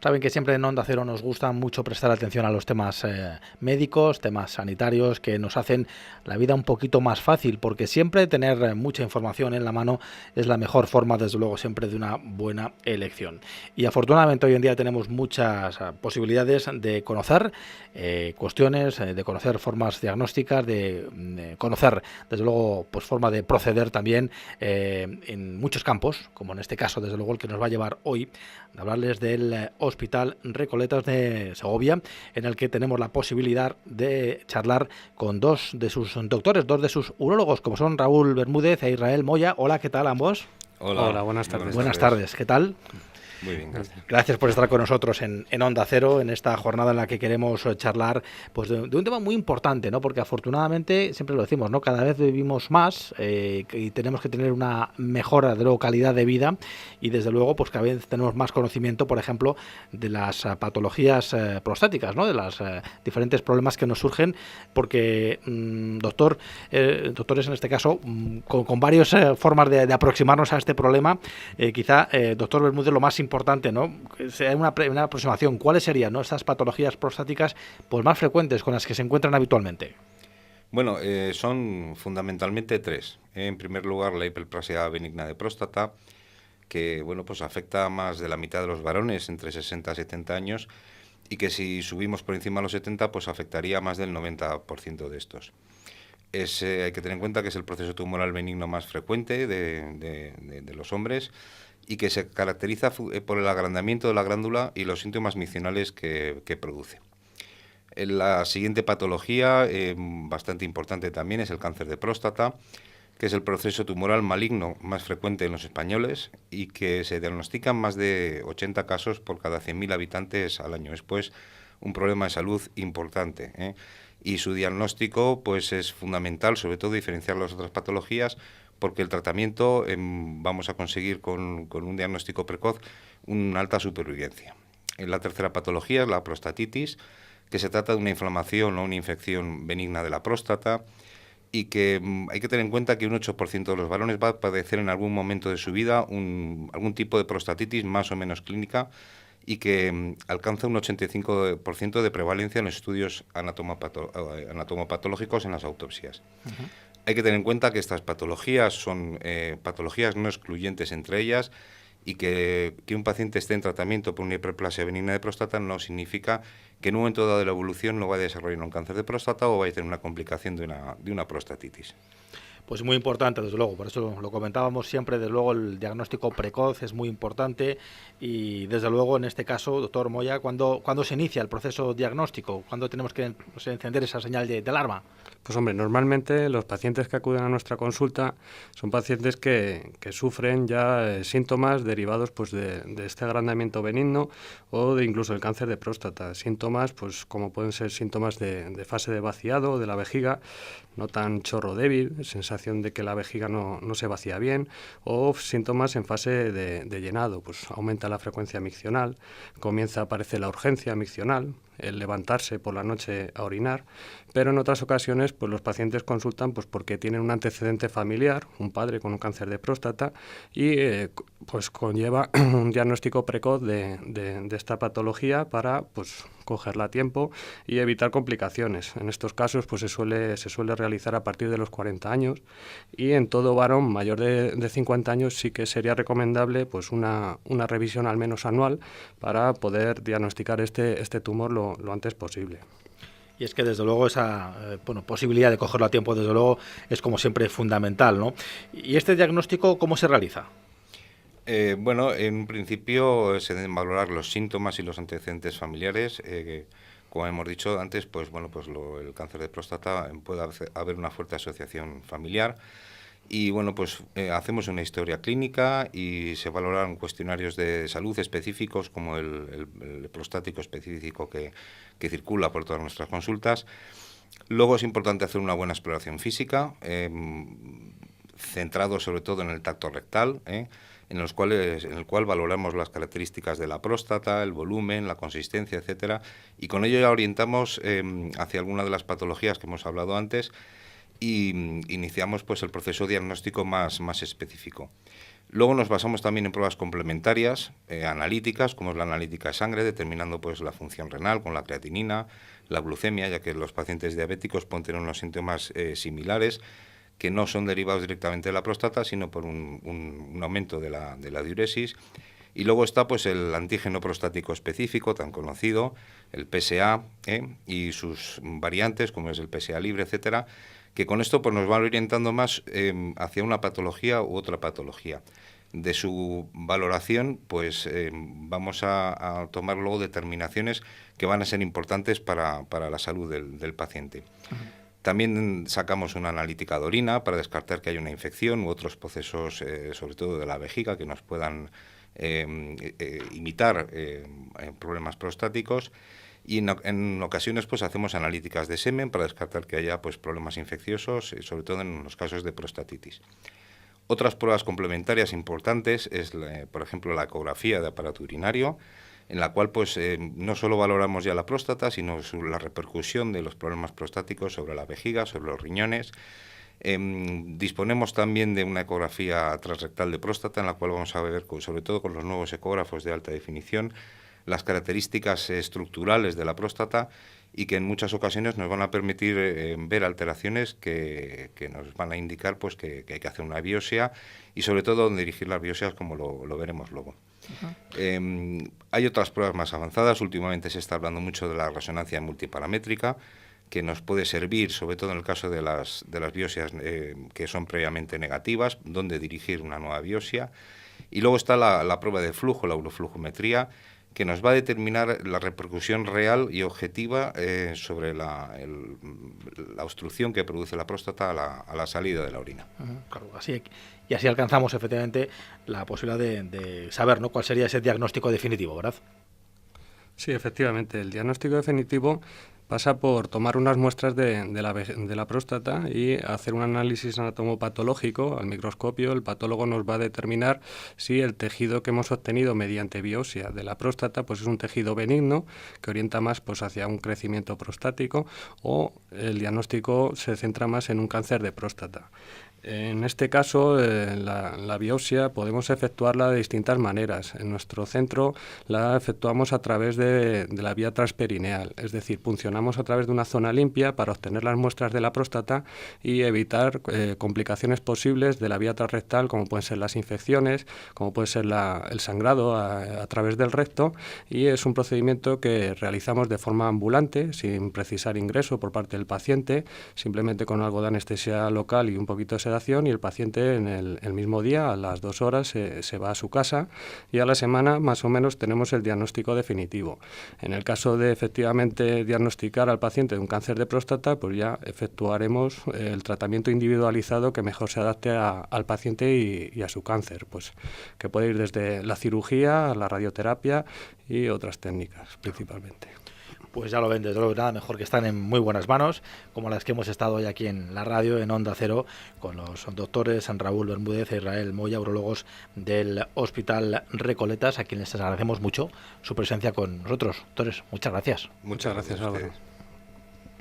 Saben que siempre en Onda Cero nos gusta mucho prestar atención a los temas médicos, temas sanitarios, que nos hacen la vida un poquito más fácil, porque siempre tener mucha información en la mano es la mejor forma, desde luego, siempre de una buena elección. Y afortunadamente hoy en día tenemos muchas posibilidades de conocer cuestiones, de conocer formas diagnósticas, de conocer, desde luego, pues forma de proceder también en muchos campos, como en este caso, desde luego, el que nos va a llevar hoy a hablarles del Hospital Recoletas de Segovia, en el que tenemos la posibilidad de charlar con dos de sus doctores, dos de sus urólogos, como son Raúl Bermúdez e Israel Moya. Hola, ¿qué tal ambos? Hola, Buenas tardes. Buenas tardes, ¿qué tal? Muy bien, gracias. Gracias por estar con nosotros en Onda Cero, en esta jornada en la que queremos charlar pues de un tema muy importante, ¿no? Porque afortunadamente, siempre lo decimos, ¿no? Cada vez vivimos más y tenemos que tener una mejora de calidad de vida, y desde luego pues cada vez tenemos más conocimiento, por ejemplo, de las patologías prostáticas, ¿no? De los diferentes problemas que nos surgen, porque doctores en este caso, con varias formas de aproximarnos a este problema, quizá, doctor Bermúdez, lo más importante, ¿no? Sea una aproximación. ¿Cuáles serían, ¿no?, estas patologías prostáticas pues más frecuentes con las que se encuentran habitualmente? Bueno, son fundamentalmente tres. En primer lugar, la hiperplasia benigna de próstata, que bueno, pues afecta a más de la mitad de los varones entre 60 y 70 años, y que si subimos por encima de los 70, pues afectaría a más del 90% de estos. Hay que tener en cuenta que es el proceso tumoral benigno más frecuente de los hombres, y que se caracteriza por el agrandamiento de la glándula y los síntomas miccionales que produce. La siguiente patología, bastante importante también, es el cáncer de próstata, que es el proceso tumoral maligno más frecuente en los españoles y que se diagnostican más de 80 casos por cada 100.000 habitantes al año. Es pues un problema de salud importante, ¿eh? Y su diagnóstico pues es fundamental, sobre todo diferenciar las otras patologías, porque el tratamiento vamos a conseguir con un diagnóstico precoz una alta supervivencia. La tercera patología es la prostatitis, que se trata de una inflamación o una infección benigna de la próstata, y que hay que tener en cuenta que un 8% de los varones va a padecer en algún momento de su vida algún tipo de prostatitis más o menos clínica, y que alcanza un 85% de prevalencia en los estudios anatomopatológicos en las autopsias. Uh-huh. Hay que tener en cuenta que estas patologías son patologías no excluyentes entre ellas, y que un paciente esté en tratamiento por una hiperplasia benigna de próstata no significa que en un momento dado de la evolución no vaya a desarrollar un cáncer de próstata o vaya a tener una complicación de una prostatitis. Pues muy importante, desde luego, por eso lo comentábamos siempre, desde luego el diagnóstico precoz es muy importante, y desde luego en este caso, doctor Moya, ¿cuándo se inicia el proceso diagnóstico? ¿Cuándo tenemos que encender esa señal de alarma? Pues hombre, normalmente los pacientes que acuden a nuestra consulta son pacientes que sufren ya síntomas derivados pues de este agrandamiento benigno o de incluso el cáncer de próstata. Síntomas pues como pueden ser síntomas de fase de vaciado de la vejiga, notan chorro débil, sensación de que la vejiga no se vacía bien, o síntomas en fase de llenado, pues aumenta la frecuencia miccional, comienza a aparecer la urgencia miccional, el levantarse por la noche a orinar, pero en otras ocasiones pues los pacientes consultan pues porque tienen un antecedente familiar, un padre con un cáncer de próstata, y pues conlleva un diagnóstico precoz de esta patología para pues cogerla a tiempo y evitar complicaciones. En estos casos pues se suele realizar a partir de los 40 años, y en todo varón mayor de 50 años sí que sería recomendable pues una revisión al menos anual para poder diagnosticar este tumor lo antes posible. Y es que desde luego esa posibilidad de cogerlo a tiempo, desde luego, es como siempre fundamental, ¿no? ¿Y este diagnóstico cómo se realiza? Bueno, en un principio se deben valorar los síntomas y los antecedentes familiares. Como hemos dicho antes, pues bueno, pues el cáncer de próstata puede haber una fuerte asociación familiar. Y bueno, pues hacemos una historia clínica y se valoran cuestionarios de salud específicos, como el prostático específico que circula por todas nuestras consultas. Luego es importante hacer una buena exploración física, centrado sobre todo en el tacto rectal, en el cual valoramos las características de la próstata, el volumen, la consistencia, etcétera, y con ello ya orientamos hacia alguna de las patologías que hemos hablado antes, y iniciamos pues el proceso diagnóstico más específico. Luego nos basamos también en pruebas complementarias, analíticas, como es la analítica de sangre, determinando pues la función renal con la creatinina, la glucemia, ya que los pacientes diabéticos pueden tener unos síntomas similares, que no son derivados directamente de la próstata, sino por un aumento de la diuresis. Y luego está pues el antígeno prostático específico, tan conocido, el PSA, y sus variantes, como es el PSA libre, etcétera, que con esto pues nos van orientando más hacia una patología u otra patología. De su valoración, pues vamos a tomar luego determinaciones que van a ser importantes para la salud del paciente. También sacamos una analítica de orina para descartar que haya una infección u otros procesos, sobre todo de la vejiga, que nos puedan imitar problemas prostáticos. Y en ocasiones pues hacemos analíticas de semen para descartar que haya pues problemas infecciosos, sobre todo en los casos de prostatitis. Otras pruebas complementarias importantes es, por ejemplo, la ecografía de aparato urinario, en la cual pues no solo valoramos ya la próstata, sino la repercusión de los problemas prostáticos sobre la vejiga, sobre los riñones. Disponemos también de una ecografía transrectal de próstata, en la cual vamos a ver, sobre todo con los nuevos ecógrafos de alta definición, las características estructurales de la próstata, y que en muchas ocasiones nos van a permitir ver alteraciones que nos van a indicar pues que hay que hacer una biopsia, y sobre todo dónde dirigir las biopsias, como lo veremos luego. Hay otras pruebas más avanzadas. Últimamente se está hablando mucho de la resonancia multiparamétrica, que nos puede servir, sobre todo en el caso de las biopsias que son previamente negativas, dónde dirigir una nueva biopsia. Y luego está la prueba de flujo, la uroflujometría, que nos va a determinar la repercusión real y objetiva sobre la obstrucción que produce la próstata a la salida de la orina. Claro, así alcanzamos efectivamente la posibilidad de saber, ¿no?, cuál sería ese diagnóstico definitivo, ¿verdad? Sí, efectivamente. El diagnóstico definitivo pasa por tomar unas muestras de la próstata y hacer un análisis anatomopatológico al microscopio. El patólogo nos va a determinar si el tejido que hemos obtenido mediante biopsia de la próstata pues es un tejido benigno que orienta más pues hacia un crecimiento prostático, o el diagnóstico se centra más en un cáncer de próstata. En este caso, la biopsia podemos efectuarla de distintas maneras. En nuestro centro la efectuamos a través de la vía transperineal, es decir, puncionamos a través de una zona limpia para obtener las muestras de la próstata y evitar complicaciones posibles de la vía transrectal, como pueden ser las infecciones, como puede ser el sangrado a través del recto, y es un procedimiento que realizamos de forma ambulante, sin precisar ingreso por parte del paciente, simplemente con algo de anestesia local y un poquito de sedación, y el paciente en el mismo día, a las 2 horas, se va a su casa, y a la semana más o menos tenemos el diagnóstico definitivo. En el caso de efectivamente diagnosticar al paciente de un cáncer de próstata, pues ya efectuaremos el tratamiento individualizado que mejor se adapte al paciente y a su cáncer, pues que puede ir desde la cirugía a la radioterapia y otras técnicas principalmente. Pues ya lo ven, desde luego, nada mejor que están en muy buenas manos, como las que hemos estado hoy aquí en la radio, en Onda Cero, con los doctores San Raúl Bermúdez e Israel Moya, urologos del Hospital Recoletas, a quienes les agradecemos mucho su presencia con nosotros. Doctores, muchas gracias. Muchas gracias, Álvaro.